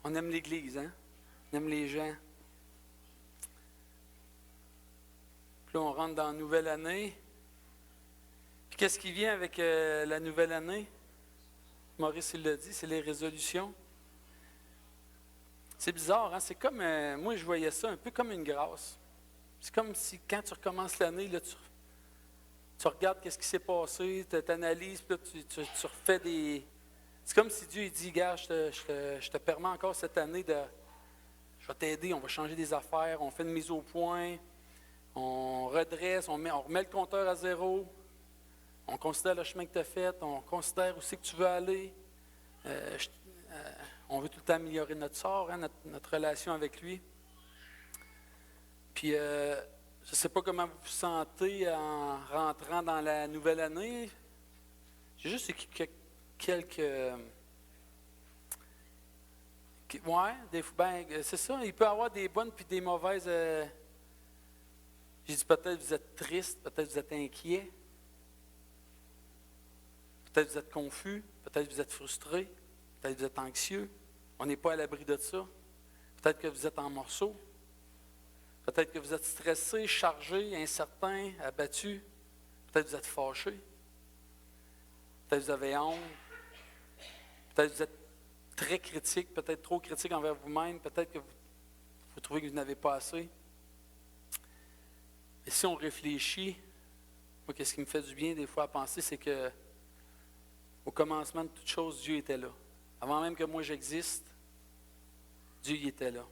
On aime l'Église, hein? On aime les gens. Puis là, on rentre dans la nouvelle année. Puis qu'est-ce qui vient avec la nouvelle année? Maurice, il l'a dit, c'est les résolutions. C'est bizarre, hein? C'est comme, moi, je voyais ça un peu comme une grâce. C'est comme si, quand tu recommences l'année, là, tu regardes qu'est-ce qui s'est passé, tu analyses, puis là, tu refais des... C'est comme si Dieu il dit, gars, je te permets encore cette année de... Je vais t'aider, on va changer des affaires, on fait une mise au point, on redresse, on remet le compteur à zéro, on considère le chemin que tu as fait, on considère où c'est que tu veux aller. On veut tout le temps améliorer notre sort, hein, notre relation avec lui. Puis, je ne sais pas comment vous vous sentez en rentrant dans la nouvelle année. J'ai juste quelques... Oui, c'est ça. Il peut y avoir des bonnes puis des mauvaises... J'ai dit peut-être vous êtes triste, peut-être vous êtes inquiet, peut-être vous êtes confus, peut-être vous êtes frustré, peut-être vous êtes anxieux. On n'est pas à l'abri de ça. Peut-être que vous êtes en morceaux. Peut-être que vous êtes stressé, chargé, incertain, abattu. Peut-être que vous êtes fâché. Peut-être que vous avez honte. Peut-être que vous êtes très critique, peut-être trop critique envers vous-même. Peut-être que vous trouvez que vous n'avez pas assez. Et si on réfléchit, moi, qu'est-ce qui me fait du bien des fois à penser, c'est que au commencement de toute chose, Dieu était là. Avant même que moi j'existe, Dieu y était là.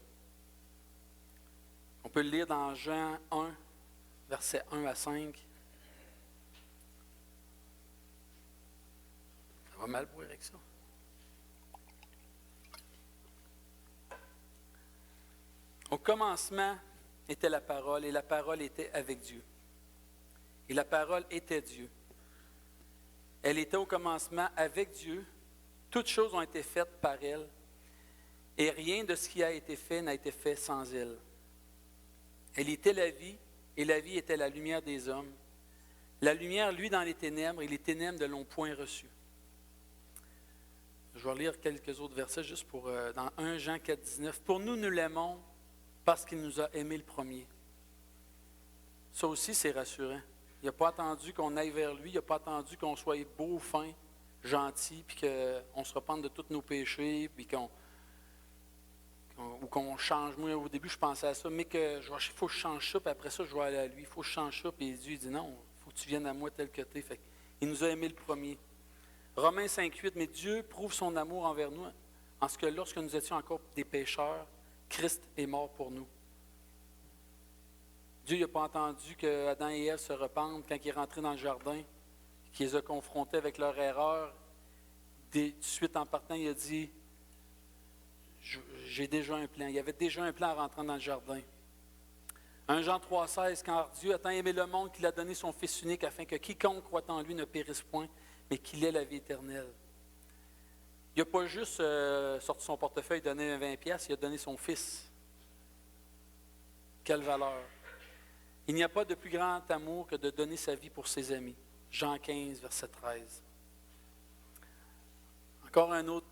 On peut le lire dans Jean 1, versets 1 à 5. Ça va mal boire avec ça. Au commencement était la parole, et la parole était avec Dieu. Et la parole était Dieu. Elle était au commencement avec Dieu. Toutes choses ont été faites par elle, et rien de ce qui a été fait n'a été fait sans elle. Elle était la vie, et la vie était la lumière des hommes. La lumière, lui, dans les ténèbres, et les ténèbres ne l'ont point reçue. Je vais lire quelques autres versets juste pour, dans 1 Jean 4, 19. Pour nous, nous l'aimons parce qu'il nous a aimés le premier. Ça aussi, c'est rassurant. Il n'a pas attendu qu'on aille vers lui, il n'a pas attendu qu'on soit beau, fin, gentil, puis qu'on se repente de tous nos péchés, puis ou qu'on change. Moi, au début, je pensais à ça, mais il faut que je change ça, puis après ça, je vais aller à lui. Il faut que je change ça, puis Dieu dit non, il faut que tu viennes à moi tel que tu es. Fait il nous a aimés le premier. Romains 5, 8, mais Dieu prouve son amour envers nous, en ce que lorsque nous étions encore des pécheurs, Christ est mort pour nous. Dieu n'a pas entendu que Adam et Ève se repentent quand il est rentré dans le jardin, qu'il les a confrontés avec leur erreur. Tout de suite en partant, il a dit, j'ai déjà un plan. Il y avait déjà un plan en rentrant dans le jardin. 1 Jean 3, 16, car Dieu a tant aimé le monde qu'il a donné son Fils unique afin que quiconque croit en lui ne périsse point, mais qu'il ait la vie éternelle. Il n'a pas juste sorti son portefeuille et donné un 20$, il a donné son Fils. Quelle valeur! Il n'y a pas de plus grand amour que de donner sa vie pour ses amis. Jean 15, verset 13. Encore un autre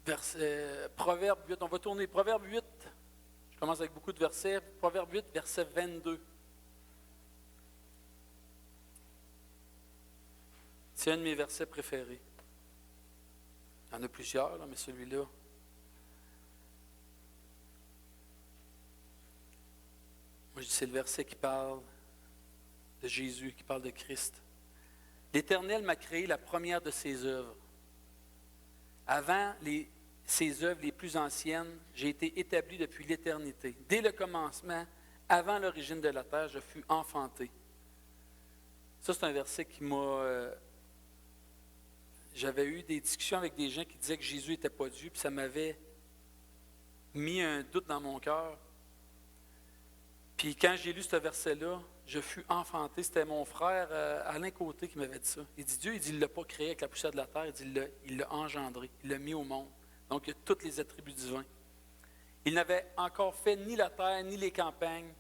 verset, Proverbe 8. On va tourner. Proverbe 8, je commence avec beaucoup de versets. Proverbe 8, verset 22. C'est un de mes versets préférés. Il y en a plusieurs, là, mais celui-là. Moi, je dis c'est le verset qui parle de Jésus, qui parle de Christ. L'Éternel m'a créé la première de ses œuvres. Avant ses œuvres les plus anciennes, j'ai été établi depuis l'éternité. Dès le commencement, avant l'origine de la terre, je fus enfanté. Ça, c'est un verset qui m'a... J'avais eu des discussions avec des gens qui disaient que Jésus n'était pas Dieu, puis ça m'avait mis un doute dans mon cœur. Puis quand j'ai lu ce verset-là, je fus enfanté. C'était mon frère Alain Côté qui m'avait dit ça. Il dit, Dieu, il ne l'a pas créé avec la poussière de la terre, il l'a engendré, il l'a mis au monde. Donc, il y a tous les attributs divins. Il n'avait encore fait ni la terre, ni les campagnes,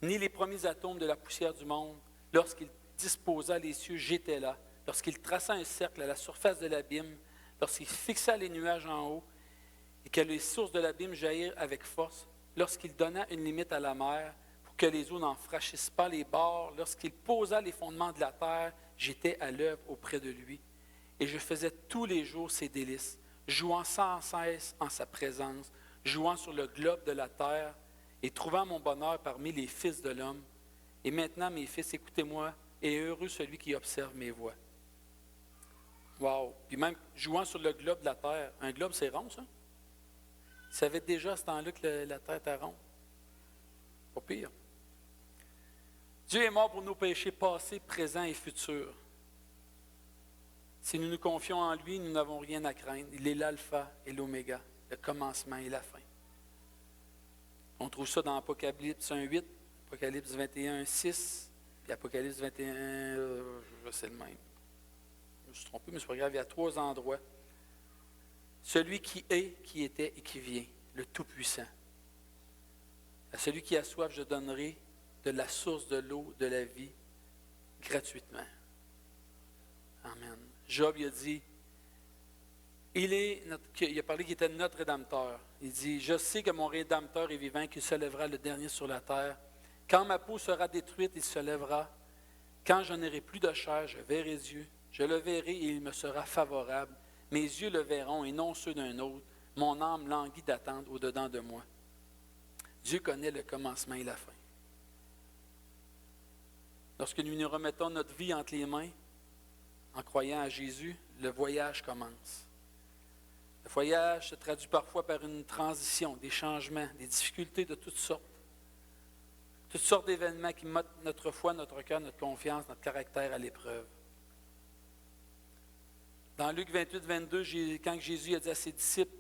ni les premiers atomes de la poussière du monde. Lorsqu'il disposa les cieux, j'étais là. Lorsqu'il traça un cercle à la surface de l'abîme, lorsqu'il fixa les nuages en haut, et que les sources de l'abîme jaillirent avec force, lorsqu'il donna une limite à la mer, pour que les eaux n'en franchissent pas les bords, lorsqu'il posa les fondements de la terre, j'étais à l'œuvre auprès de lui. Et je faisais tous les jours ses délices, jouant sans cesse en sa présence, jouant sur le globe de la terre et trouvant mon bonheur parmi les fils de l'homme. Et maintenant, mes fils, écoutez-moi, et heureux celui qui observe mes voies. Wow! Puis même jouant sur le globe de la terre. Un globe, c'est rond, ça? Il savait déjà à ce temps-là que la terre était ronde. Pas pire. Dieu est mort pour nos péchés passés, présents et futurs. Si nous nous confions en lui, nous n'avons rien à craindre. Il est l'alpha et l'oméga, le commencement et la fin. On trouve ça dans Apocalypse 1:8, Apocalypse 21:6, puis Apocalypse 21, je sais le même. Je me suis trompé, mais c'est pas grave, il y a 3 endroits. Celui qui est, qui était et qui vient, le Tout-Puissant. À celui qui a soif, je donnerai de la source de l'eau de la vie gratuitement. Amen. Job, il a dit, il a parlé qu'il était notre Rédempteur. Il dit, je sais que mon Rédempteur est vivant, qu'il se lèvera le dernier sur la terre. Quand ma peau sera détruite, il se lèvera. Quand je n'aurai plus de chair, je verrai Dieu. Je le verrai et il me sera favorable. Mes yeux le verront et non ceux d'un autre. Mon âme languit d'attendre au-dedans de moi. Dieu connaît le commencement et la fin. Lorsque nous nous remettons notre vie entre les mains, en croyant à Jésus, le voyage commence. Le voyage se traduit parfois par une transition, des changements, des difficultés de toutes sortes. Toutes sortes d'événements qui mettent notre foi, notre cœur, notre confiance, notre caractère à l'épreuve. Dans Luc 28-22, quand Jésus a dit à ses disciples,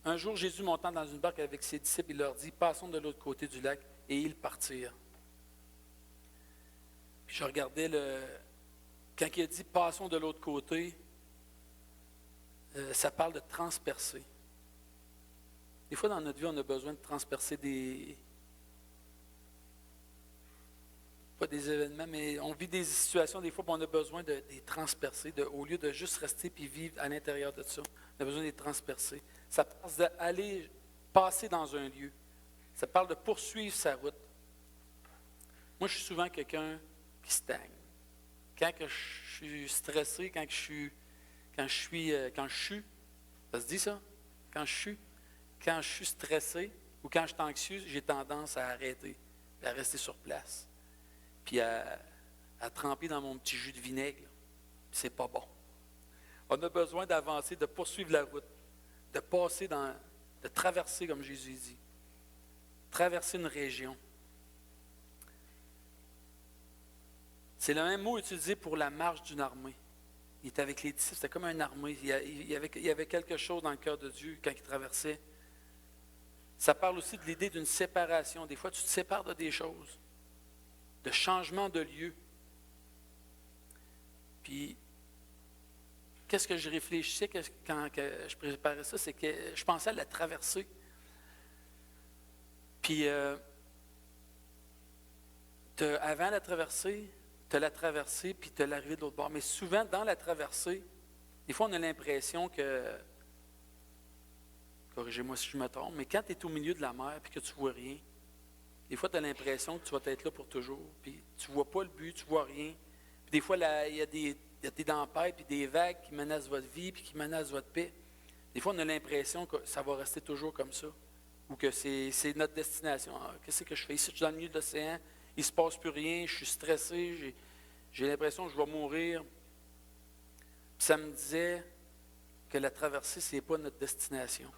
un jour Jésus montant dans une barque avec ses disciples, il leur dit, passons de l'autre côté du lac, et ils partirent. Puis je regardais quand il a dit passons de l'autre côté, ça parle de transpercer. Des fois dans notre vie, on a besoin de transpercer pas des événements, mais on vit des situations des fois où on a besoin de les transpercer, au lieu de juste rester et vivre à l'intérieur de ça. On a besoin de les transpercer. Ça parle d'aller passer dans un lieu. Ça parle de poursuivre sa route. Moi, je suis souvent quelqu'un qui stagne. Quand que je suis stressé, quand je suis, ça se dit ça? Quand je suis stressé ou quand je suis anxieux, j'ai tendance à arrêter, à rester sur place, puis à tremper dans mon petit jus de vinaigre. C'est pas bon. On a besoin d'avancer, de poursuivre la route, de passer de traverser, comme Jésus dit, traverser une région. C'est le même mot utilisé pour la marche d'une armée. Il était avec les disciples, c'était comme une armée. Il y avait quelque chose dans le cœur de Dieu quand il traversait. Ça parle aussi de l'idée d'une séparation. Des fois, tu te sépares de des choses, de changement de lieu. Puis, qu'est-ce que je réfléchissais quand je préparais ça, c'est que je pensais à la traversée. Puis, avant la traversée, tu as la traversée, puis tu as l'arrivée de l'autre bord. Mais souvent, dans la traversée, des fois, on a l'impression que, corrigez-moi si je me trompe, mais quand tu es au milieu de la mer et que tu ne vois rien, des fois, tu as l'impression que tu vas être là pour toujours, puis tu ne vois pas le but, tu ne vois rien. Puis des fois, il y a des tempêtes, puis des vagues qui menacent votre vie, puis qui menacent votre paix. Des fois, on a l'impression que ça va rester toujours comme ça, ou que c'est notre destination. Ah, qu'est-ce que je fais ici? Je suis dans le milieu de l'océan. Il ne se passe plus rien, je suis stressé, j'ai l'impression que je vais mourir. Puis ça me disait que la traversée, ce n'est pas notre destination.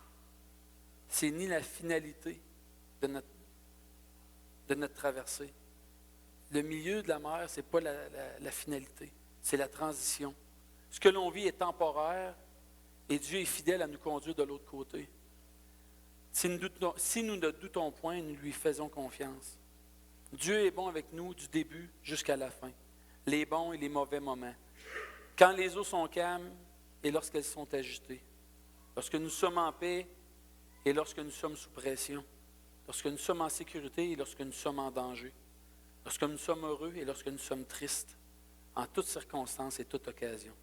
C'est ni la finalité de notre traversée. Le milieu de la mer, ce n'est pas la finalité, c'est la transition. Ce que l'on vit est temporaire et Dieu est fidèle à nous conduire de l'autre côté. Si nous ne doutons point, nous lui faisons confiance. Dieu est bon avec nous du début jusqu'à la fin, les bons et les mauvais moments. Quand les eaux sont calmes et lorsqu'elles sont agitées, lorsque nous sommes en paix et lorsque nous sommes sous pression, lorsque nous sommes en sécurité et lorsque nous sommes en danger, lorsque nous sommes heureux et lorsque nous sommes tristes, en toutes circonstances et toute occasion.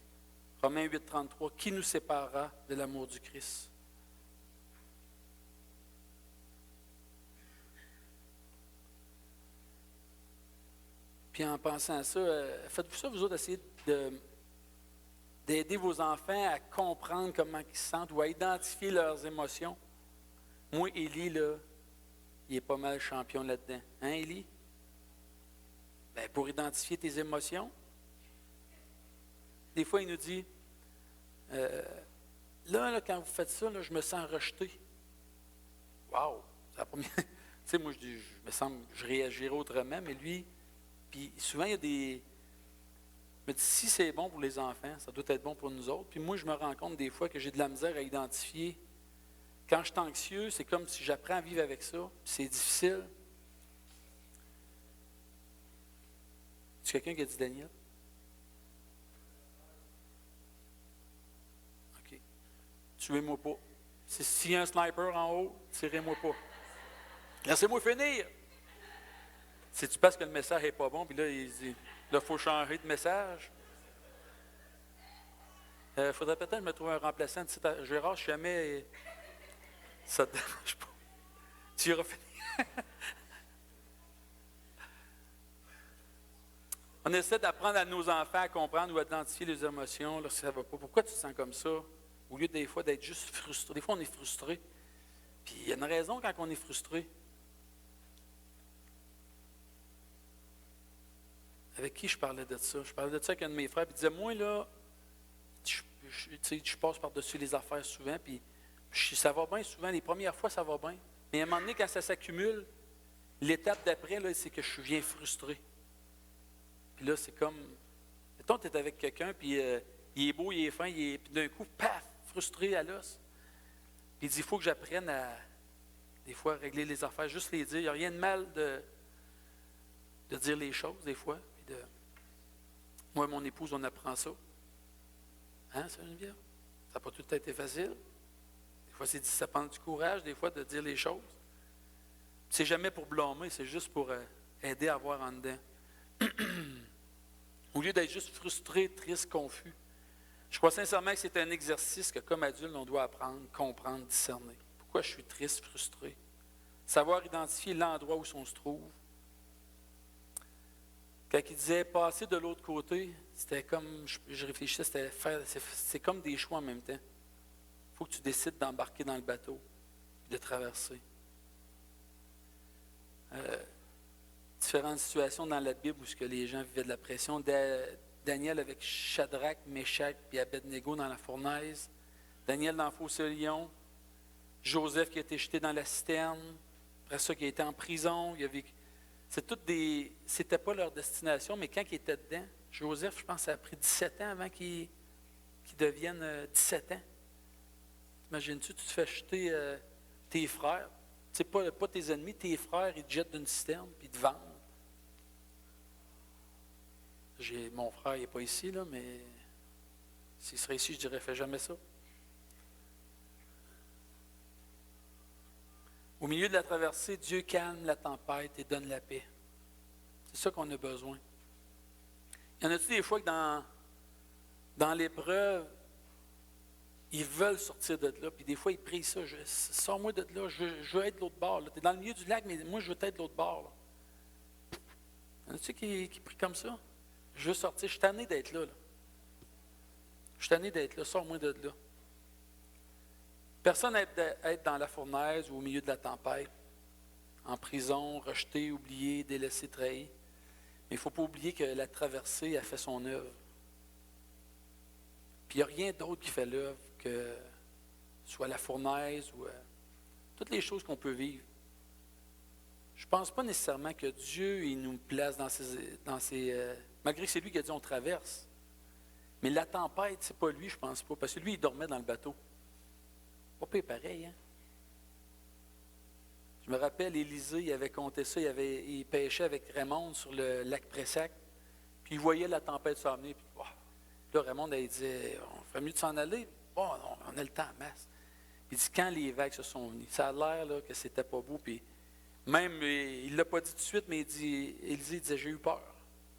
Romains 8, 33, qui nous séparera de l'amour du Christ? Puis en pensant à ça, faites-vous ça, vous autres, essayez d'aider vos enfants à comprendre comment ils se sentent ou à identifier leurs émotions. Moi, Élie, là, il est pas mal champion là-dedans. Hein, Élie? Ben, pour identifier tes émotions. Des fois, il nous dit, là, quand vous faites ça, là, je me sens rejeté. Wow! C'est la première. Tu sais, moi, je réagirais autrement, mais lui, puis souvent, il y a des. Mais si c'est bon pour les enfants, ça doit être bon pour nous autres. Puis moi, je me rends compte des fois que j'ai de la misère à identifier. Quand je suis anxieux, c'est comme si j'apprends à vivre avec ça, puis c'est difficile. C'est quelqu'un qui a dit Daniel? OK. Tuez-moi pas. S'il y a un sniper en haut, tirez-moi pas. Laissez-moi finir. C'est-tu parce que le message n'est pas bon, puis là, il dit, là, il faut changer de message? Il faudrait peut-être me trouver un remplaçant. Gérard, si jamais ça ne te dérange pas. Tu iras finir. On essaie d'apprendre à nos enfants à comprendre ou à identifier les émotions lorsque ça ne va pas. Pourquoi tu te sens comme ça? Au lieu des fois d'être juste frustré. Des fois, on est frustré. Puis il y a une raison quand on est frustré. Avec qui je parlais de ça? Je parlais de ça avec un de mes frères, puis il disait, moi, là, je passe par-dessus les affaires souvent, puis ça va bien souvent. Les premières fois, ça va bien. Mais à un moment donné, quand ça s'accumule, l'étape d'après, là, c'est que je viens frustré. Puis là, c'est comme, mettons, tu es avec quelqu'un, puis il est beau, il est fin, puis d'un coup, paf, frustré à l'os. Puis il dit, il faut que j'apprenne à, des fois, régler les affaires, juste les dire. Il n'y a rien de mal de dire les choses, des fois. Moi et mon épouse, on apprend ça. Hein, ça, Geneviève? Ça n'a pas tout été facile. Des fois, ça prend du courage, des fois, de dire les choses. C'est jamais pour blâmer, c'est juste pour aider à voir en dedans. Au lieu d'être juste frustré, triste, confus. Je crois sincèrement que c'est un exercice que, comme adulte, on doit apprendre, comprendre, discerner. Pourquoi je suis triste, frustré? Savoir identifier l'endroit où on se trouve. Quand il disait passer de l'autre côté, c'était comme, je réfléchissais, c'est comme des choix en même temps. Il faut que tu décides d'embarquer dans le bateau et de traverser. Différentes situations dans la Bible où les gens vivaient de la pression. Daniel avec Shadrach, Meshach et Abednego dans la fournaise. Daniel dans le fossé lion. Joseph qui a été jeté dans la citerne. Après ça, qui a été en prison. C'était pas leur destination, mais quand ils étaient dedans, Joseph, je pense, ça a pris 17 ans avant qu'il devienne 17 ans. Imagines-tu, tu te fais jeter tes frères, c'est pas tes ennemis, tes frères, ils te jettent d'une citerne, puis ils te vendent. Mon frère, il n'est pas ici, là, mais s'il serait ici, je dirais, fais jamais ça. Au milieu de la traversée, Dieu calme la tempête et donne la paix. C'est ça qu'on a besoin. Y en a-t-il des fois que dans l'épreuve, ils veulent sortir de là, puis des fois, ils prient ça, sors-moi de là, je veux être de l'autre bord. Tu es dans le milieu du lac, mais moi, je veux être de l'autre bord. Là. Y en a-t-il qui prient comme ça? Je veux sortir, je suis tanné d'être là. Je suis tanné d'être là, sors-moi de là. Personne n'aime être dans la fournaise ou au milieu de la tempête, en prison, rejeté, oublié, délaissé, trahi. Mais il ne faut pas oublier que la traversée a fait son œuvre. Puis il n'y a rien d'autre qui fait l'œuvre que soit la fournaise ou toutes les choses qu'on peut vivre. Je ne pense pas nécessairement que Dieu il nous place dans ses malgré que c'est lui qui a dit on traverse. Mais la tempête, c'est pas lui, je pense pas, parce que lui, il dormait dans le bateau. Pas pareil, hein? Je me rappelle, Élisée, il avait compté ça, il pêchait avec Raymond sur le lac Pressac, puis il voyait la tempête s'en venir, puis là, Raymond, il disait, on ferait mieux de s'en aller. Bon, on a le temps en masse. Il dit, quand les vagues se sont venues, ça a l'air là, que c'était pas beau, puis même, il ne l'a pas dit tout de suite, mais Élisée disait, j'ai eu peur.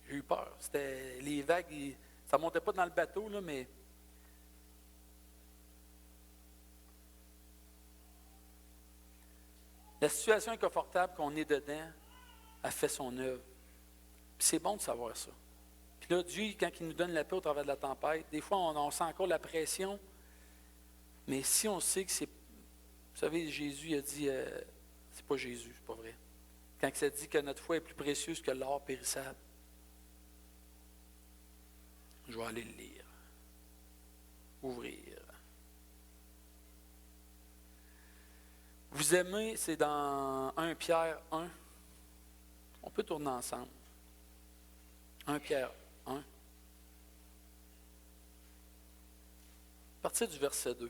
J'ai eu peur. C'était les vagues, ça ne montait pas dans le bateau, là, mais La situation inconfortable qu'on est dedans a fait son œuvre. Puis c'est bon de savoir ça. Puis là, Dieu, quand il nous donne la paix au travers de la tempête, des fois, on sent encore la pression. Mais si on sait que c'est... Vous savez, Jésus a dit... c'est pas Jésus, c'est pas vrai. Quand il dit que notre foi est plus précieuse que l'or périssable. Je vais aller le lire. Ouvrir. Vous aimez, c'est dans 1 Pierre 1. On peut tourner ensemble. 1 Pierre 1. À partir du verset 2.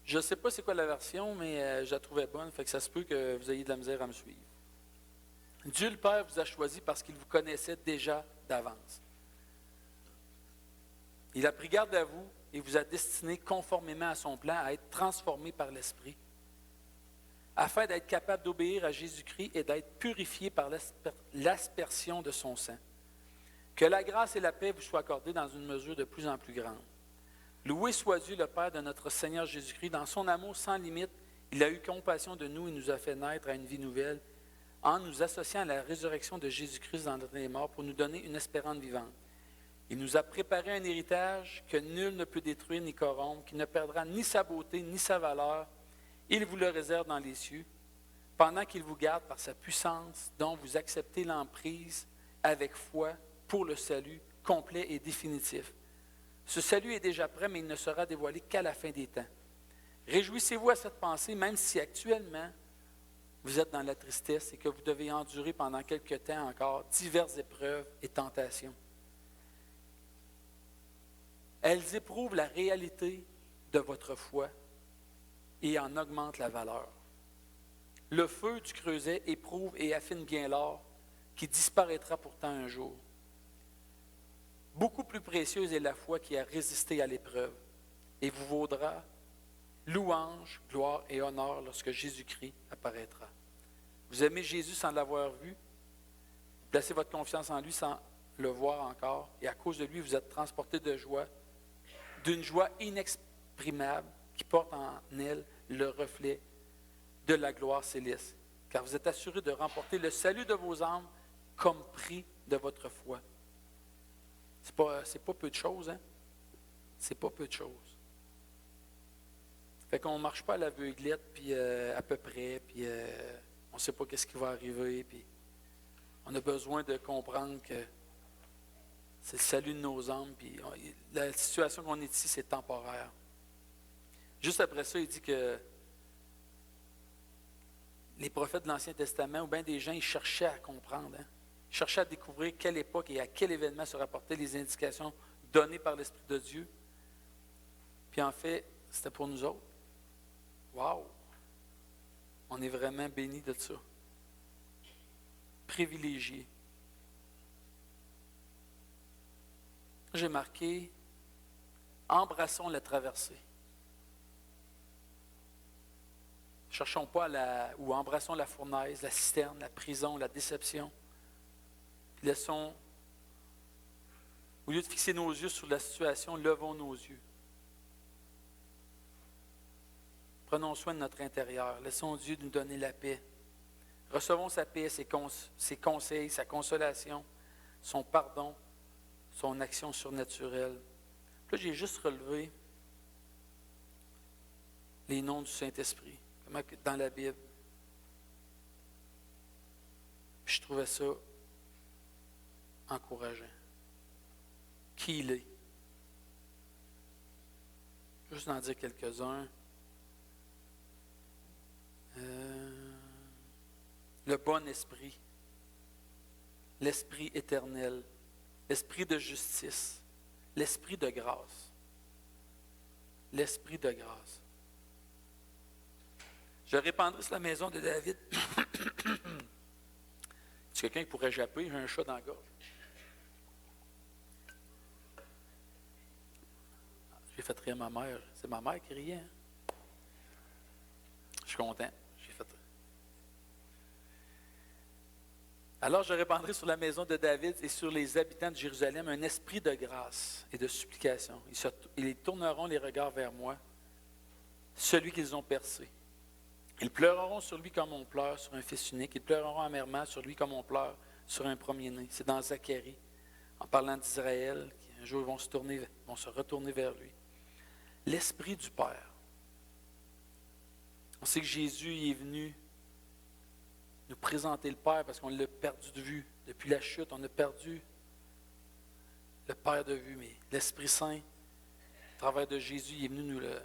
Je ne sais pas c'est quoi la version, mais je la trouvais bonne, fait que ça se peut que vous ayez de la misère à me suivre. Dieu le Père vous a choisi parce qu'il vous connaissait déjà d'avance. Il a pris garde à vous et vous a destiné conformément à son plan à être transformé par l'Esprit, afin d'être capable d'obéir à Jésus-Christ et d'être purifié par l'aspersion de son sang. Que la grâce et la paix vous soient accordées dans une mesure de plus en plus grande. Loué soit Dieu, le Père de notre Seigneur Jésus-Christ. Dans son amour sans limite, il a eu compassion de nous et nous a fait naître à une vie nouvelle en nous associant à la résurrection de Jésus-Christ dans les morts pour nous donner une espérance vivante. Il nous a préparé un héritage que nul ne peut détruire ni corrompre, qui ne perdra ni sa beauté ni sa valeur. Il vous le réserve dans les cieux, pendant qu'il vous garde par sa puissance, dont vous acceptez l'emprise avec foi pour le salut complet et définitif. Ce salut est déjà prêt, mais il ne sera dévoilé qu'à la fin des temps. Réjouissez-vous à cette pensée, même si actuellement vous êtes dans la tristesse et que vous devez endurer pendant quelque temps encore diverses épreuves et tentations. Elles éprouvent la réalité de votre foi et en augmentent la valeur. Le feu du creuset éprouve et affine bien l'or, qui disparaîtra pourtant un jour. Beaucoup plus précieuse est la foi qui a résisté à l'épreuve et vous vaudra louange, gloire et honneur lorsque Jésus-Christ apparaîtra. Vous aimez Jésus sans l'avoir vu, vous placez votre confiance en lui sans le voir encore, et à cause de lui, vous êtes transportés de joie, d'une joie inexprimable qui porte en elle le reflet de la gloire céleste, car vous êtes assurés de remporter le salut de vos âmes comme prix de votre foi. C'est pas peu de choses, hein? C'est pas peu de choses. Fait qu'on ne marche pas à l'aveuglette, puis à peu près, puis on ne sait pas qu'est-ce qui va arriver, puis on a besoin de comprendre que c'est le salut de nos âmes, puis la situation qu'on est ici, c'est temporaire. Juste après ça, il dit que les prophètes de l'Ancien Testament, ou bien des gens, ils cherchaient à comprendre, hein? Ils cherchaient à découvrir quelle époque et à quel événement se rapportaient les indications données par l'Esprit de Dieu. Puis en fait, c'était pour nous autres. Wow! On est vraiment bénis de ça. Privilégiés. J'ai marqué « Embrassons la traversée ». Cherchons pas ou embrassons la fournaise, la citerne, la prison, la déception. Laissons, au lieu de fixer nos yeux sur la situation, levons nos yeux. Prenons soin de notre intérieur. Laissons Dieu nous donner la paix. Recevons sa paix, ses conseils, sa consolation, son pardon, son action surnaturelle. Puis là, j'ai juste relevé les noms du Saint-Esprit, dans la Bible. Puis je trouvais ça encourageant. Qui il est. Juste en dire quelques-uns. Le bon esprit, l'esprit éternel, l'esprit de justice, l'esprit de grâce. L'esprit de grâce. Je répandrai sur la maison de David. C'est quelqu'un qui pourrait japper, j'ai un chat dans la gorge. J'ai fait rire ma mère. C'est ma mère qui riait. Hein? Je suis content. J'ai fait rire. Alors je répandrai sur la maison de David et sur les habitants de Jérusalem un esprit de grâce et de supplication. Ils tourneront les regards vers moi, celui qu'ils ont percé. Ils pleureront sur lui comme on pleure sur un fils unique. Ils pleureront amèrement sur lui comme on pleure sur un premier-né. C'est dans Zacharie, en parlant d'Israël, qu'un jour ils vont se retourner vers lui. L'esprit du Père. On sait que Jésus est venu nous présenter le Père parce qu'on l'a perdu de vue. Depuis la chute, on a perdu le Père de vue. Mais l'Esprit Saint, à travers de Jésus, il est venu nous le...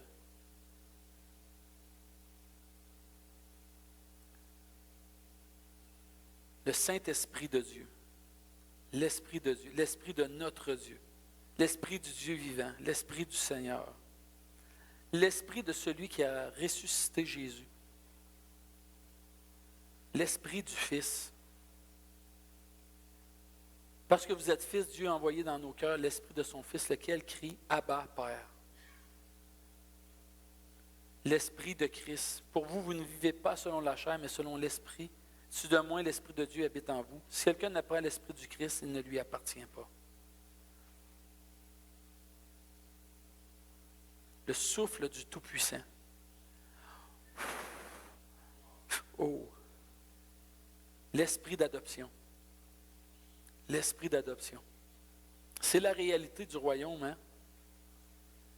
Le Saint-Esprit de Dieu. L'Esprit de Dieu. L'Esprit de notre Dieu. L'Esprit du Dieu vivant. L'Esprit du Seigneur. L'Esprit de celui qui a ressuscité Jésus. L'Esprit du Fils. Parce que vous êtes fils, Dieu a envoyé dans nos cœurs l'Esprit de son Fils, lequel crie « Abba, Père ». L'Esprit de Christ. Pour vous, vous ne vivez pas selon la chair, mais selon l'Esprit. Si de moins l'Esprit de Dieu habite en vous. Si quelqu'un n'a pas l'Esprit du Christ, il ne lui appartient pas. Le souffle du Tout-Puissant. Oh! L'esprit d'adoption. L'esprit d'adoption. C'est la réalité du royaume, hein?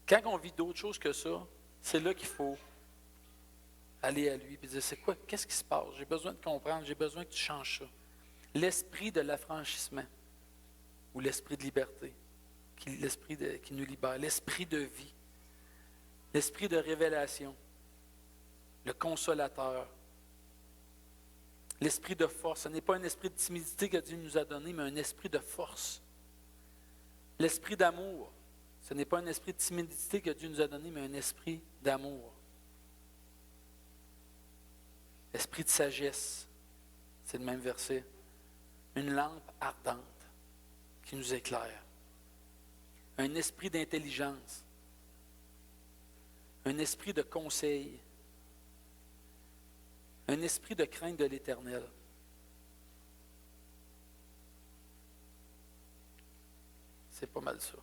Quand on vit d'autres choses que ça, c'est là qu'il faut aller à lui et dire, c'est quoi, qu'est-ce qui se passe? J'ai besoin de comprendre, j'ai besoin que tu changes ça. L'esprit de l'affranchissement ou l'esprit de liberté, qui nous libère, l'esprit de vie, l'esprit de révélation, le consolateur, l'esprit de force. Ce n'est pas un esprit de timidité que Dieu nous a donné, mais un esprit de force. L'esprit d'amour. Ce n'est pas un esprit de timidité que Dieu nous a donné, mais un esprit d'amour. L'esprit de sagesse. C'est le même verset. Une lampe ardente qui nous éclaire. Un esprit d'intelligence. Un esprit de conseil. Un esprit de crainte de l'Éternel. C'est pas mal ça.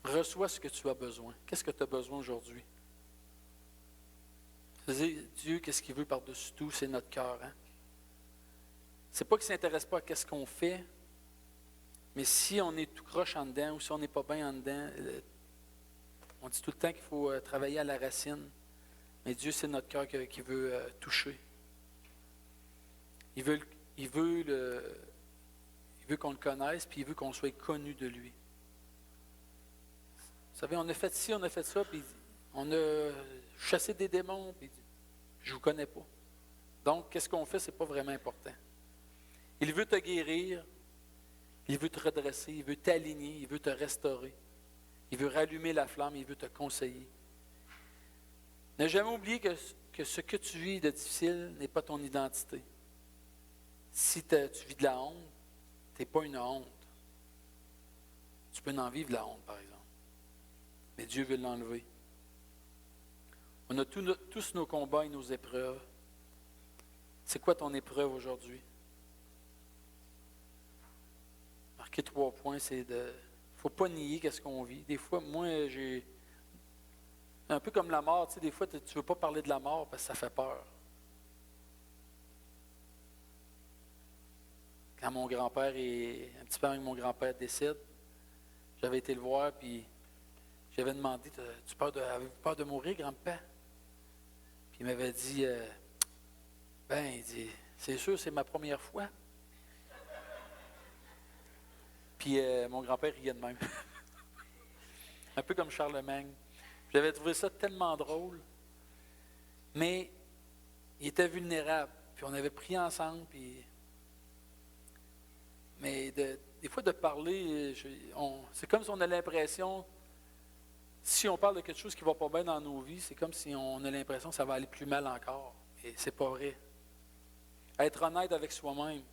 Reçois ce que tu as besoin. Qu'est-ce que tu as besoin aujourd'hui? Dieu, qu'est-ce qu'il veut par-dessus tout? C'est notre cœur. Hein? C'est pas qu'il ne s'intéresse pas à ce qu'on fait, mais si on est tout croche en dedans ou si on n'est pas bien en dedans, on dit tout le temps qu'il faut travailler à la racine. Mais Dieu, c'est notre cœur qui veut toucher. Il veut qu'on le connaisse, puis il veut qu'on soit connu de lui. Vous savez, on a fait ci, on a fait ça, puis on a chassé des démons, puis je ne vous connais pas. Donc, qu'est-ce qu'on fait, ce n'est pas vraiment important. Il veut te guérir, il veut te redresser, il veut t'aligner, il veut te restaurer. Il veut rallumer la flamme, il veut te conseiller. Ne jamais oublier que ce que tu vis de difficile n'est pas ton identité. Si tu vis de la honte, tu n'es pas une honte. Tu peux en vivre de la honte, par exemple. Mais Dieu veut l'enlever. On a tous nos combats et nos épreuves. C'est quoi ton épreuve aujourd'hui? Marquer 3 points, c'est de... Il ne faut pas nier qu'est-ce qu'on vit. Des fois, moi, j'ai... Un peu comme la mort, tu sais, des fois, tu ne veux pas parler de la mort parce que ça fait peur. Quand mon grand-père un petit peu avant que mon grand-père décède, j'avais été le voir, puis j'avais demandé, avez-vous peur de mourir, grand-père? Puis il m'avait dit, il dit, c'est sûr, c'est ma première fois. Puis mon grand-père riait de même. Un peu comme Charlemagne. J'avais trouvé ça tellement drôle. Mais il était vulnérable. Puis on avait prié ensemble. Mais des fois de parler, c'est comme si on a l'impression, si on parle de quelque chose qui ne va pas bien dans nos vies, c'est comme si on a l'impression que ça va aller plus mal encore. Et c'est pas vrai. Être honnête avec soi-même.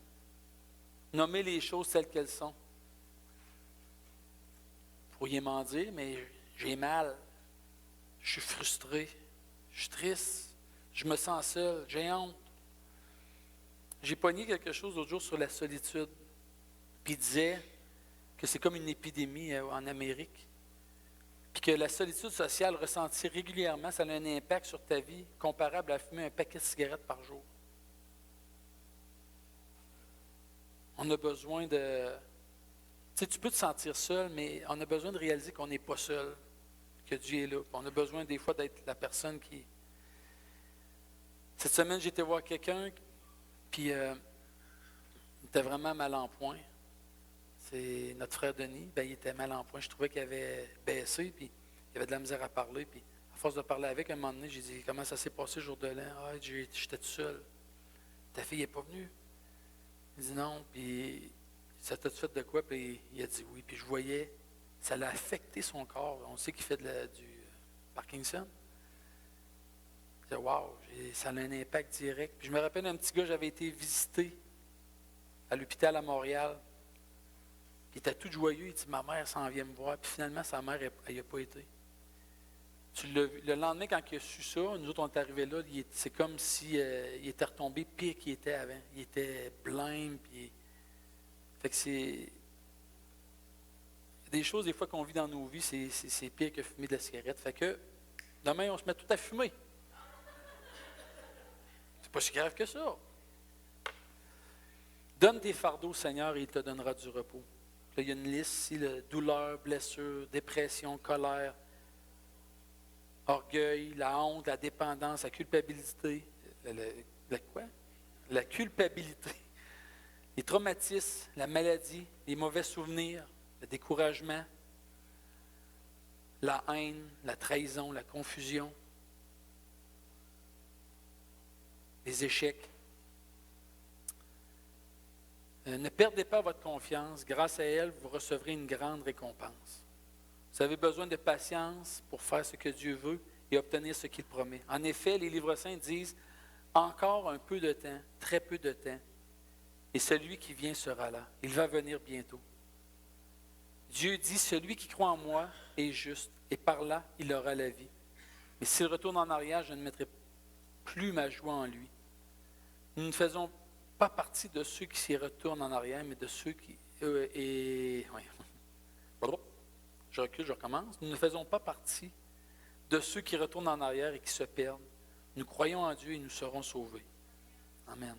Nommer les choses telles qu'elles sont. pourriez m'en dire, mais j'ai mal. Je suis frustré. Je suis triste. Je me sens seul. J'ai honte. J'ai pogné quelque chose l'autre jour sur la solitude. Puis il disait que c'est comme une épidémie en Amérique. Puis que la solitude sociale ressentie régulièrement, ça a un impact sur ta vie comparable à fumer un paquet de cigarettes par jour. On a besoin de... Tu sais, tu peux te sentir seul, mais on a besoin de réaliser qu'on n'est pas seul, que Dieu est là. Puis on a besoin des fois d'être la personne qui... Cette semaine, j'ai été voir quelqu'un, puis il était vraiment mal en point. C'est notre frère Denis, il était mal en point. Je trouvais qu'il avait baissé, puis il avait de la misère à parler. Puis à force de parler avec, un moment donné, j'ai dit, comment ça s'est passé le jour de l'an? Ah, j'étais tout seul. Ta fille n'est pas venue? Il dit non, puis ça t'a fait de quoi? Puis il a dit oui. Puis je voyais, ça l'a affecté son corps. On sait qu'il fait du Parkinson. Je dis, wow, ça a un impact direct. Puis je me rappelle d'un petit gars, j'avais été visité à l'hôpital à Montréal. Il était tout joyeux, il dit, ma mère s'en vient me voir. Puis finalement, sa mère, elle n'y a pas été. Le lendemain, quand il a su ça, nous autres, on est arrivés là, c'est comme s'il il était retombé pire qu'il était avant. Il était blême. Puis... Fait que c'est... Des choses, des fois, qu'on vit dans nos vies, c'est pire que fumer de la cigarette. Fait que, demain, on se met tout à fumer. C'est pas si grave que ça. Donne tes fardeaux au Seigneur et il te donnera du repos. Là, il y a une liste ici, douleur, blessure, dépression, colère, orgueil, la honte, la dépendance, la culpabilité. Quoi? La culpabilité, les traumatismes, la maladie, les mauvais souvenirs, le découragement, la haine, la trahison, la confusion, les échecs. Ne perdez pas votre confiance. Grâce à elle, vous recevrez une grande récompense. Vous avez besoin de patience pour faire ce que Dieu veut et obtenir ce qu'il promet. En effet, les livres saints disent « Encore un peu de temps, très peu de temps, et celui qui vient sera là. Il va venir bientôt. » Dieu dit « Celui qui croit en moi est juste, et par là, il aura la vie. Mais s'il retourne en arrière, je ne mettrai plus ma joie en lui. » Nous ne faisons pas partie de ceux qui s'y retournent en arrière, mais de ceux qui... Je recule, je recommence. Nous ne faisons pas partie de ceux qui retournent en arrière et qui se perdent. Nous croyons en Dieu et nous serons sauvés. Amen.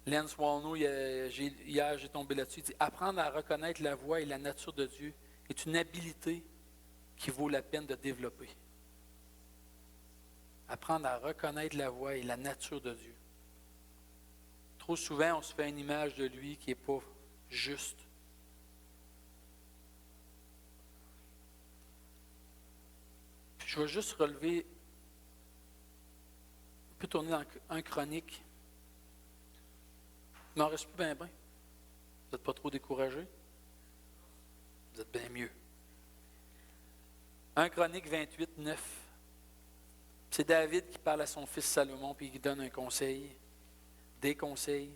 Lance Walno, hier, j'ai tombé là-dessus, il dit « Apprendre à reconnaître la voix et la nature de Dieu est une habileté qui vaut la peine de développer. » Apprendre à reconnaître la voix et la nature de Dieu. Trop souvent, on se fait une image de lui qui n'est pas juste. Puis je vais juste relever, on peut tourner dans un Chronique. Il n'en reste plus bien. Vous n'êtes pas trop découragés? Vous êtes bien mieux. 1 Chronique 28, 9. C'est David qui parle à son fils Salomon puis qui donne un conseil, des conseils.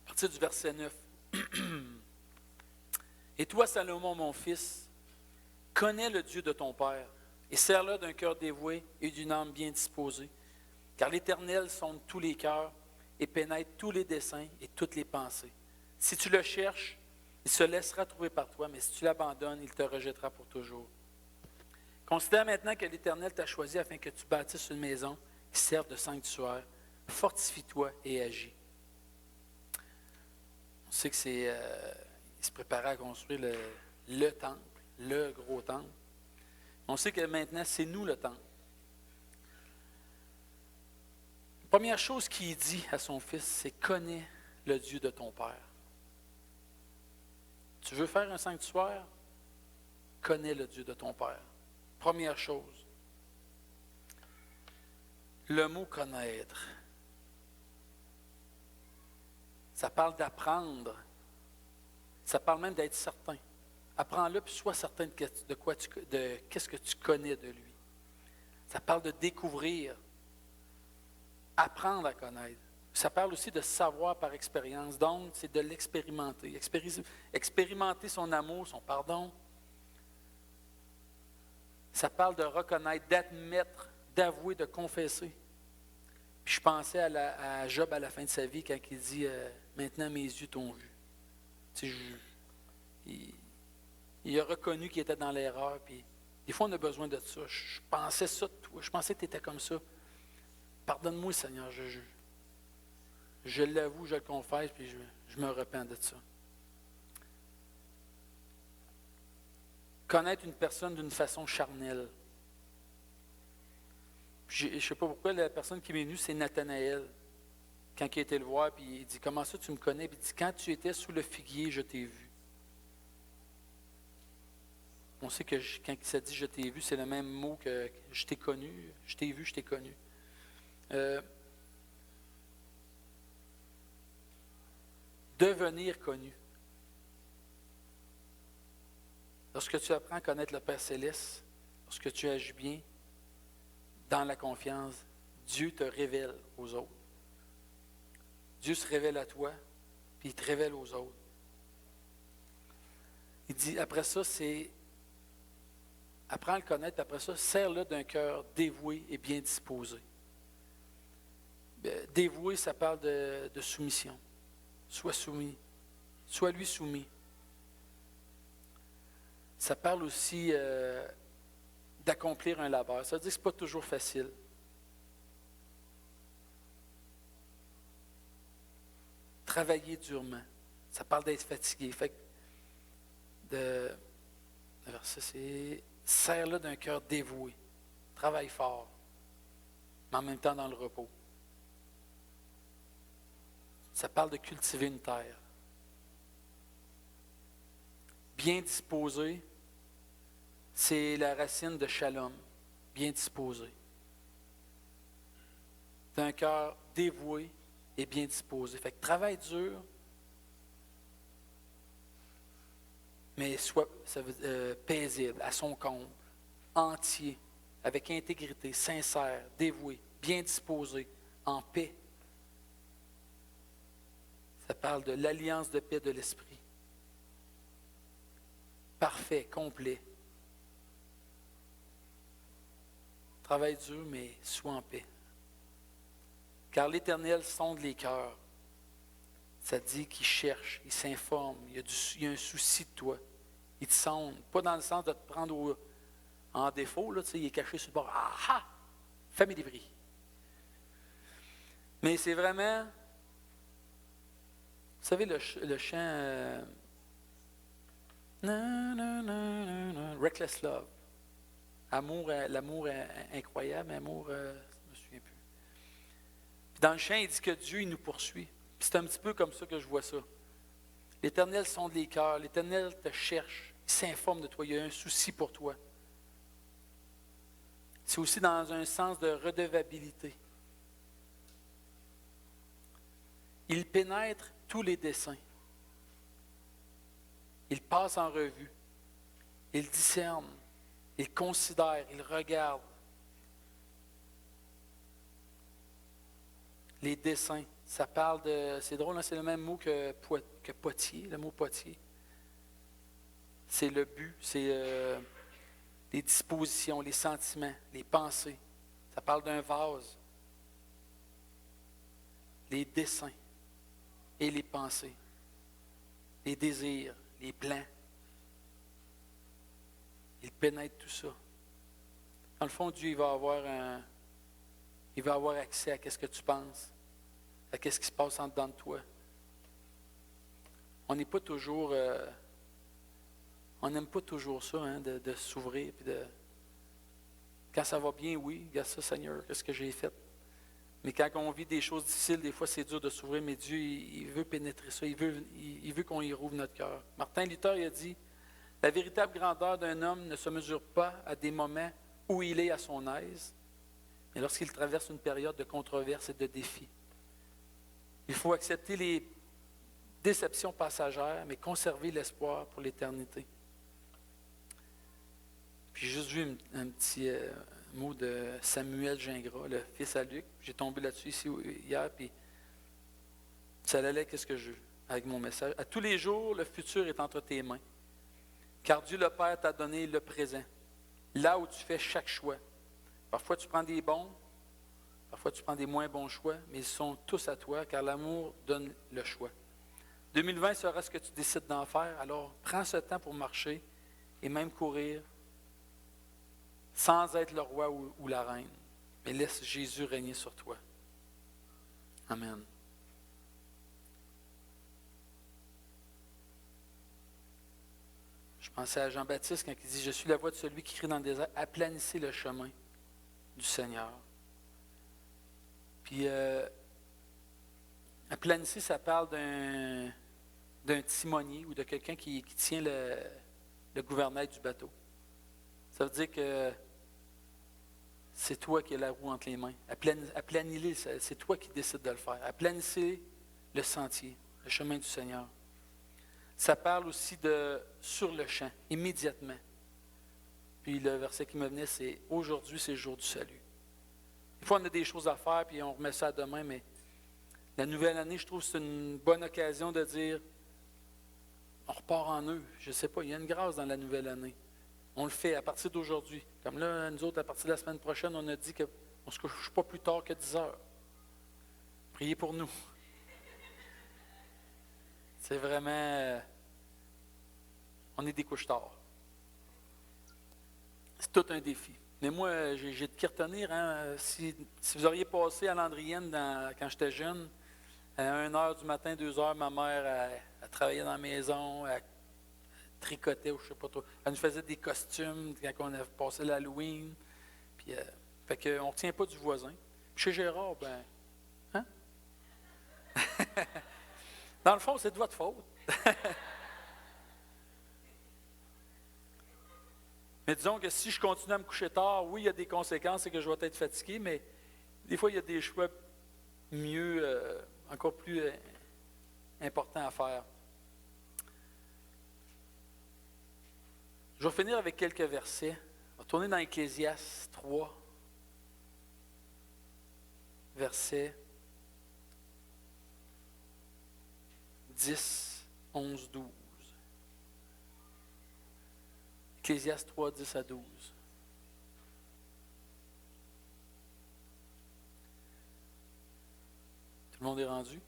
À partir du verset 9. Et toi, Salomon, mon fils, connais le Dieu de ton père et sers-le d'un cœur dévoué et d'une âme bien disposée, car l'Éternel sonde tous les cœurs et pénètre tous les desseins et toutes les pensées. Si tu le cherches, il se laissera trouver par toi, mais si tu l'abandonnes, il te rejettera pour toujours. Considère maintenant que l'Éternel t'a choisi afin que tu bâtisses une maison qui serve de sanctuaire. Fortifie-toi et agis. On sait que il se préparait à construire le temple, le gros temple. On sait que maintenant, c'est nous le temple. La première chose qu'il dit à son fils, c'est « Connais le Dieu de ton père ». Tu veux faire un sanctuaire? Connais le Dieu de ton père. Première chose. Le mot connaître. Ça parle d'apprendre. Ça parle même d'être certain. Apprends-le puis sois certain de qu'est-ce que tu connais de lui. Ça parle de découvrir. apprendre à connaître. Ça parle aussi de savoir par expérience. Donc, c'est de l'expérimenter. Expérimenter son amour, son pardon. Ça parle de reconnaître, d'admettre, d'avouer, de confesser. Puis je pensais à Job à la fin de sa vie quand il dit maintenant mes yeux t'ont vu. Tu sais, il a reconnu qu'il était dans l'erreur. Puis des fois, on a besoin de ça. Je pensais ça de toi. Je pensais que tu étais comme ça. Pardonne-moi, Seigneur. Je l'avoue, je le confesse, puis je me repens de ça. Connaître une personne d'une façon charnelle. Je ne sais pas pourquoi, la personne qui m'est venue, c'est Nathanaël. Quand il a été le voir, puis il dit, comment ça tu me connais? Puis il dit, quand tu étais sous le figuier, je t'ai vu. On sait que quand il s'est dit je t'ai vu, c'est le même mot que je t'ai connu, je t'ai vu, je t'ai connu. Devenir connu. Lorsque tu apprends à connaître le Père Céleste, lorsque tu agis bien, dans la confiance, Dieu te révèle aux autres. Dieu se révèle à toi, puis il te révèle aux autres. Il dit, après ça, c'est apprends à le connaître, puis après ça, sers-le d'un cœur dévoué et bien disposé. Dévoué, ça parle de soumission. Sois soumis. Sois lui soumis. Ça parle aussi d'accomplir un labeur. Ça veut dire que ce n'est pas toujours facile. Travailler durement. Ça parle d'être fatigué. Fait que alors ça, c'est serre-le d'un cœur dévoué. Travaille fort, mais en même temps dans le repos. Ça parle de cultiver une terre. Bien disposé, c'est la racine de shalom. Bien disposé. D'un cœur dévoué et bien disposé. Fait que travaille dur, mais soit paisible, à son compte, entier, avec intégrité, sincère, dévoué, bien disposé, en paix. Ça parle de l'alliance de paix de l'esprit. Parfait, complet. Travaille dur, mais sois en paix. Car l'Éternel sonde les cœurs. Ça dit qu'il cherche, il s'informe, il y a un souci de toi. Il te sonde, pas dans le sens de te prendre en défaut, là, tu sais, il est caché sur le bord. Ah ah! Fais-moi des bris. Mais c'est vraiment, vous savez, le chant Reckless Love. L'amour incroyable, amour, je ne me souviens plus. Puis dans le chant, il dit que Dieu, il nous poursuit. Puis c'est un petit peu comme ça que je vois ça. L'Éternel sonde les cœurs, l'Éternel te cherche, il s'informe de toi, il y a un souci pour toi. C'est aussi dans un sens de redevabilité. Il pénètre tous les desseins. Il passe en revue. Il discerne. Il considère. Il regarde. Les desseins. Ça parle de... C'est drôle, hein, c'est le même mot que potier, le mot potier. C'est le but, c'est les dispositions, les sentiments, les pensées. Ça parle d'un vase. Les desseins et les pensées. Les désirs, les plans. Il pénètre tout ça. Dans le fond, Dieu, il va avoir accès à ce que tu penses, à ce qui se passe en dedans de toi. On n'est pas toujours... on n'aime pas toujours ça, hein, de s'ouvrir. Puis quand ça va bien, oui, regarde ça, Seigneur, qu'est-ce que j'ai fait? Mais quand on vit des choses difficiles, des fois, c'est dur de s'ouvrir, mais Dieu, il veut pénétrer ça. Il veut qu'on y rouvre notre cœur. Martin Luther, il a dit, « La véritable grandeur d'un homme ne se mesure pas à des moments où il est à son aise, mais lorsqu'il traverse une période de controverse et de défi. Il faut accepter les déceptions passagères, mais conserver l'espoir pour l'éternité. » Puis juste vu un petit mot de Samuel Gingras, le fils à Luc. J'ai tombé là-dessus ici hier, puis ça allait qu'est-ce que je veux avec mon message. À tous les jours, le futur est entre tes mains, car Dieu le Père t'a donné le présent, là où tu fais chaque choix. Parfois, tu prends des bons, parfois, tu prends des moins bons choix, mais ils sont tous à toi, car l'amour donne le choix. 2020 sera ce que tu décides d'en faire, alors prends ce temps pour marcher et même courir sans être le roi ou la reine, mais laisse Jésus régner sur toi. Amen. Je pensais à Jean-Baptiste quand il dit « Je suis la voix de celui qui crie dans le désert, aplanissez le chemin du Seigneur. » Puis, aplanissez, ça parle d'un timonier ou de quelqu'un qui tient le gouvernail du bateau. Ça veut dire que c'est toi qui as la roue entre les mains. Aplanis-les, c'est toi qui décides de le faire. Aplanissez le sentier, le chemin du Seigneur. Ça parle aussi de sur le champ, immédiatement. Puis le verset qui me venait, c'est « Aujourd'hui, c'est le jour du salut ». Des fois, on a des choses à faire, puis on remet ça à demain, mais la nouvelle année, je trouve que c'est une bonne occasion de dire on repart en eux. Je ne sais pas, il y a une grâce dans la nouvelle année. On le fait à partir d'aujourd'hui. Comme là, nous autres, à partir de la semaine prochaine, on a dit qu'on ne se couche pas plus tard que 10 heures. Priez pour nous. C'est vraiment... on est des couches-tard. C'est tout un défi. Mais moi, j'ai de qui retenir. Hein? Si vous auriez passé à Landrienne quand j'étais jeune, à 1h du matin, 2h, ma mère, elle travaillait dans la maison, elle tricotait, ou je ne sais pas trop. Elle nous faisait des costumes quand on a passé l'Halloween. Puis, fait qu'on ne retient pas du voisin. Puis chez Gérard, ben, hein? Dans le fond, c'est de votre faute. Mais disons que si je continue à me coucher tard, oui, il y a des conséquences, c'est que je vais être fatigué, mais des fois, il y a des choix mieux, encore plus importants à faire. Je vais finir avec quelques versets. On va tourner dans Ecclésiaste 3, versets 10, 11, 12. Ecclésiaste 3, 10 à 12. Tout le monde est rendu?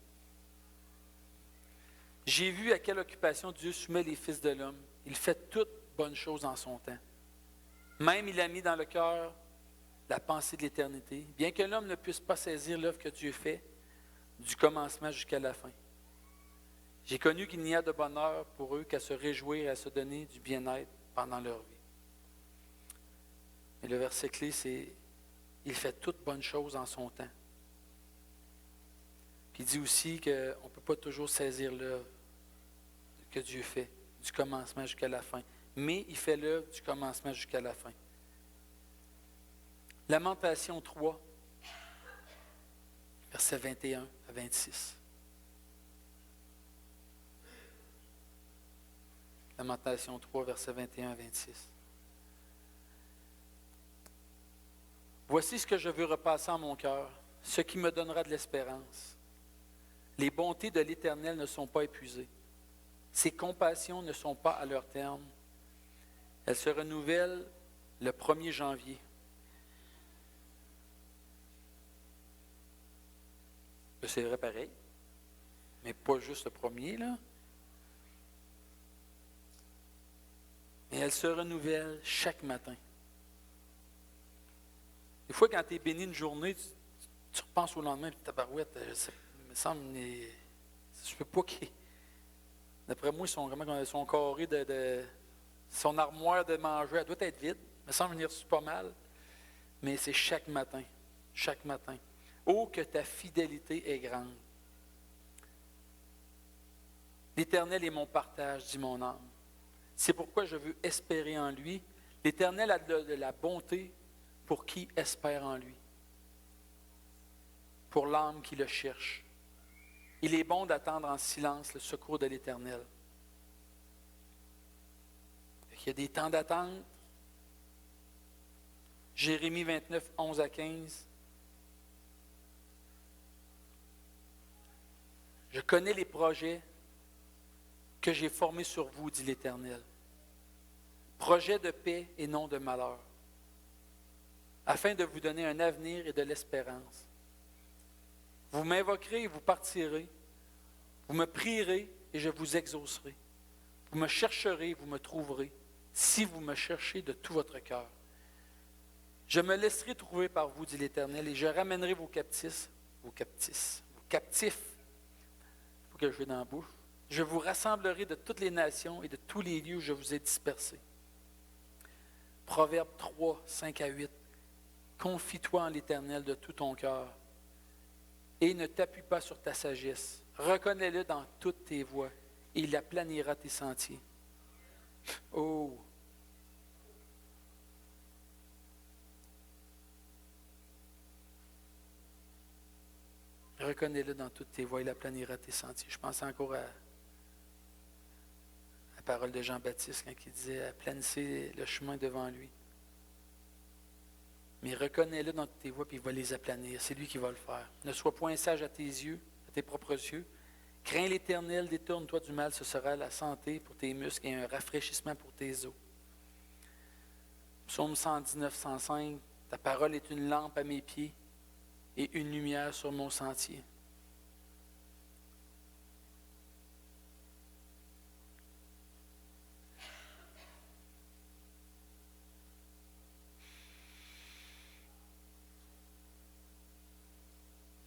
J'ai vu à quelle occupation Dieu soumet les fils de l'homme. Il fait toutes bonnes choses en son temps. Même il a mis dans le cœur la pensée de l'éternité, bien que l'homme ne puisse pas saisir l'œuvre que Dieu fait, du commencement jusqu'à la fin. J'ai connu qu'il n'y a de bonheur pour eux qu'à se réjouir et à se donner du bien-être pendant leur vie. Et le verset clé, c'est « Il fait toutes bonnes choses en son temps ». Puis il dit aussi qu'on ne peut pas toujours saisir l'œuvre que Dieu fait, du commencement jusqu'à la fin. Mais il fait l'œuvre du commencement jusqu'à la fin. Lamentation 3, versets 21 à 26. Lamentation 3, versets 21 à 26. Voici ce que je veux repasser en mon cœur, ce qui me donnera de l'espérance. Les bontés de l'Éternel ne sont pas épuisées. Ses compassions ne sont pas à leur terme. Elles se renouvellent le 1er janvier. C'est vrai pareil, mais pas juste le premier, là. Mais elles se renouvellent chaque matin. Des fois, quand tu es béni une journée, tu repenses au lendemain, puis tabarouette, il me semble, je peux pas qu'il... D'après moi, ils sont carrés de son armoire de manger, elle doit être vide. Il me semble venir reçu pas mal. Mais c'est chaque matin. Chaque matin. Oh, que ta fidélité est grande. L'Éternel est mon partage, dit mon âme. C'est pourquoi je veux espérer en lui. L'Éternel a de la bonté pour qui espère en lui. Pour l'âme qui le cherche. Il est bon d'attendre en silence le secours de l'Éternel. Il y a des temps d'attente. Jérémie 29, 11 à 15. Je connais les projets que j'ai formés sur vous, dit l'Éternel. Projets de paix et non de malheur, afin de vous donner un avenir et de l'espérance. Vous m'invoquerez et vous partirez. Vous me prierez et je vous exaucerai. Vous me chercherez et vous me trouverez, si vous me cherchez de tout votre cœur. Je me laisserai trouver par vous, dit l'Éternel, et je ramènerai vos captifs. Il faut que je vais dans la bouche. Je vous rassemblerai de toutes les nations et de tous les lieux où je vous ai dispersés. Proverbe 3, 5 à 8. Confie-toi en l'Éternel de tout ton cœur et ne t'appuie pas sur ta sagesse. Reconnais-le dans toutes tes voies et il aplanira tes sentiers. Oh! Reconnais-le dans toutes tes voies, il aplanira tes sentiers. Je pense encore à la parole de Jean-Baptiste quand il disait « Aplanissez le chemin devant lui ». Mais reconnais-le dans toutes tes voies, puis il va les aplanir. C'est lui qui va le faire. Ne sois point sage à tes yeux, à tes propres yeux. Crains l'Éternel, détourne-toi du mal, ce sera la santé pour tes muscles et un rafraîchissement pour tes os. Psaume 119, 105, ta parole est une lampe à mes pieds et une lumière sur mon sentier.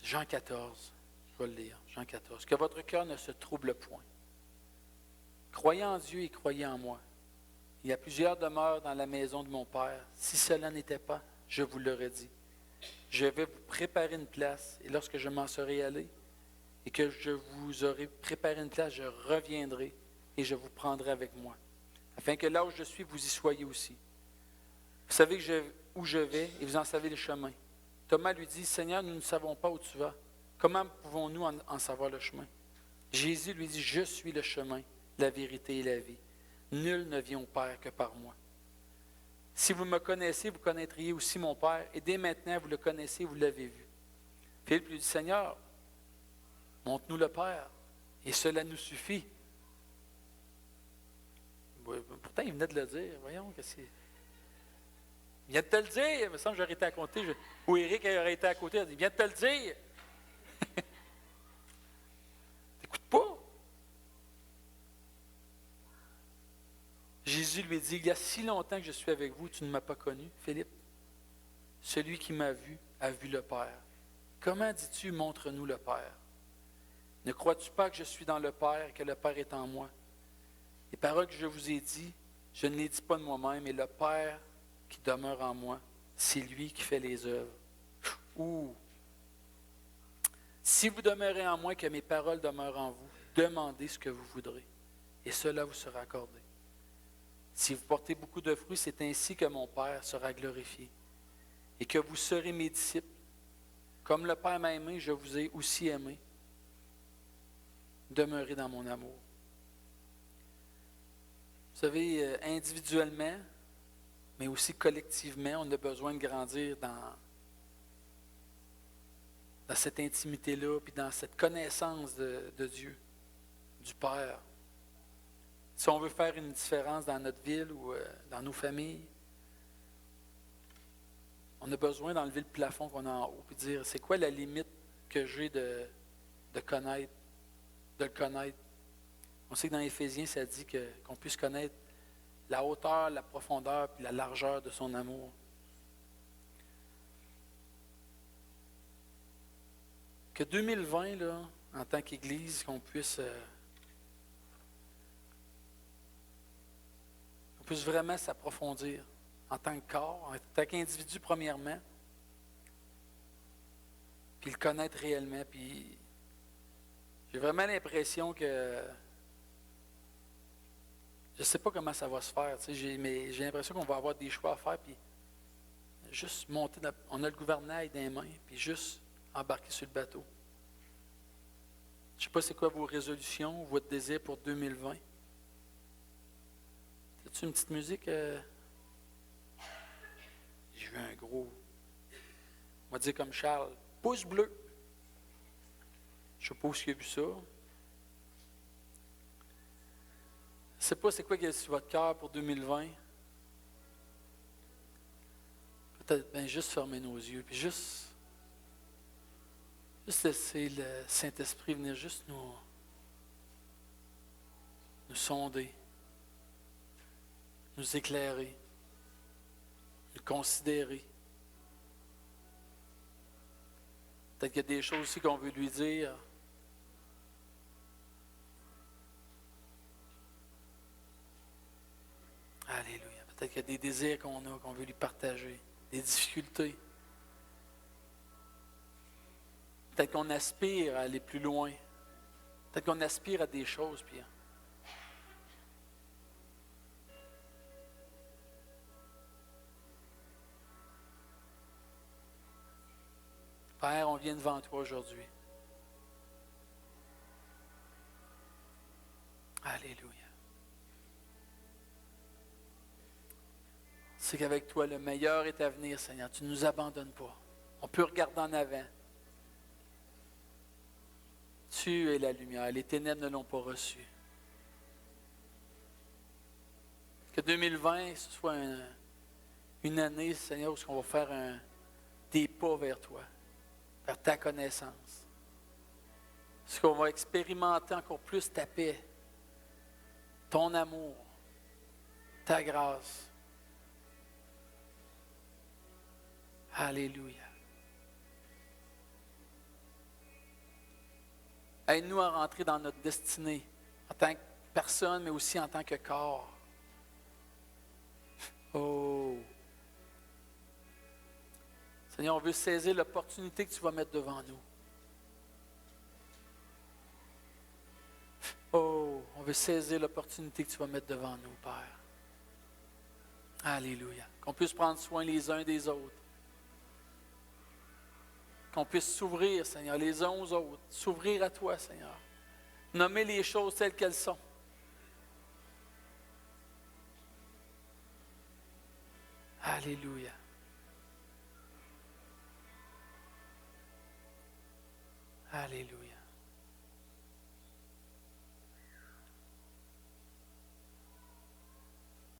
Jean 14, je vais le lire, Jean 14. Que votre cœur ne se trouble point. Croyez en Dieu et croyez en moi. Il y a plusieurs demeures dans la maison de mon Père. Si cela n'était pas, je vous l'aurais dit. Je vais vous préparer une place, et lorsque je m'en serai allé, et que je vous aurai préparé une place, je reviendrai et je vous prendrai avec moi, afin que là où je suis, vous y soyez aussi. Vous savez où je vais, et vous en savez le chemin. Thomas lui dit, « Seigneur, nous ne savons pas où tu vas. Comment pouvons-nous en savoir le chemin? » Jésus lui dit, « Je suis le chemin, la vérité et la vie. Nul ne vient au Père que par moi. Si vous me connaissez, vous connaîtriez aussi mon Père, et dès maintenant, vous le connaissez, vous l'avez vu. » Philippe lui dit, « Seigneur, montre-nous le Père, et cela nous suffit. » Pourtant, il venait de le dire. Voyons que c'est... Il vient de te le dire. Il me semble que j'aurais été à côté. Ou Éric aurait été à côté. Il a dit, il vient de te le dire. T'écoutes pas. Jésus lui dit, il y a si longtemps que je suis avec vous, tu ne m'as pas connu, Philippe. Celui qui m'a vu a vu le Père. Comment dis-tu, montre-nous le Père? Ne crois-tu pas que je suis dans le Père et que le Père est en moi? Les paroles que je vous ai dites, je ne les dis pas de moi-même, mais le Père qui demeure en moi, c'est lui qui fait les œuvres. Ouh! Si vous demeurez en moi et que mes paroles demeurent en vous, demandez ce que vous voudrez, et cela vous sera accordé. Si vous portez beaucoup de fruits, c'est ainsi que mon Père sera glorifié, et que vous serez mes disciples. Comme le Père m'a aimé, je vous ai aussi aimé. Demeurez dans mon amour. Vous savez, individuellement, mais aussi collectivement, on a besoin de grandir dans cette intimité-là, puis dans cette connaissance de Dieu, du Père. Si on veut faire une différence dans notre ville ou dans nos familles, on a besoin d'enlever le plafond qu'on a en haut, puis dire, c'est quoi la limite que j'ai de le connaître? On sait que dans Éphésiens, ça dit qu'on puisse connaître la hauteur, la profondeur et la largeur de son amour. Que 2020, là, en tant qu'Église, qu'on puisse vraiment s'approfondir en tant que corps, en tant qu'individu premièrement, puis le connaître réellement. Puis j'ai vraiment l'impression que je ne sais pas comment ça va se faire, mais j'ai l'impression qu'on va avoir des choix à faire, puis juste monter, on a le gouvernail dans les mains, puis juste embarquer sur le bateau. Je ne sais pas c'est quoi vos résolutions, votre désir pour 2020. As-tu une petite musique? Je vu un gros, on va dire comme Charles, pouce bleu. Je ne sais pas où il a vu ça. Je ne sais pas c'est quoi qui est sur votre cœur pour 2020. Peut-être bien juste fermer nos yeux, puis juste laisser le Saint-Esprit venir juste nous sonder, nous éclairer, nous considérer. Peut-être qu'il y a des choses aussi qu'on veut lui dire. Alléluia. Peut-être qu'il y a des désirs qu'on veut lui partager, des difficultés. Peut-être qu'on aspire à aller plus loin. Peut-être qu'on aspire à des choses, puis Père, on vient devant toi aujourd'hui. Alléluia. C'est qu'avec toi, le meilleur est à venir, Seigneur. Tu ne nous abandonnes pas. On peut regarder en avant. Tu es la lumière. Les ténèbres ne l'ont pas reçu. Que 2020, ce soit une année, Seigneur, où on va faire des pas vers toi, vers ta connaissance. Est-ce qu'on va expérimenter encore plus ta paix, ton amour, ta grâce. Alléluia. Aide-nous à rentrer dans notre destinée en tant que personne, mais aussi en tant que corps. Oh! Seigneur, on veut saisir l'opportunité que tu vas mettre devant nous. Oh! On veut saisir l'opportunité que tu vas mettre devant nous, Père. Alléluia. Qu'on puisse prendre soin les uns des autres. Qu'on puisse s'ouvrir, Seigneur, les uns aux autres. S'ouvrir à toi, Seigneur. Nommer les choses telles qu'elles sont. Alléluia. Alléluia.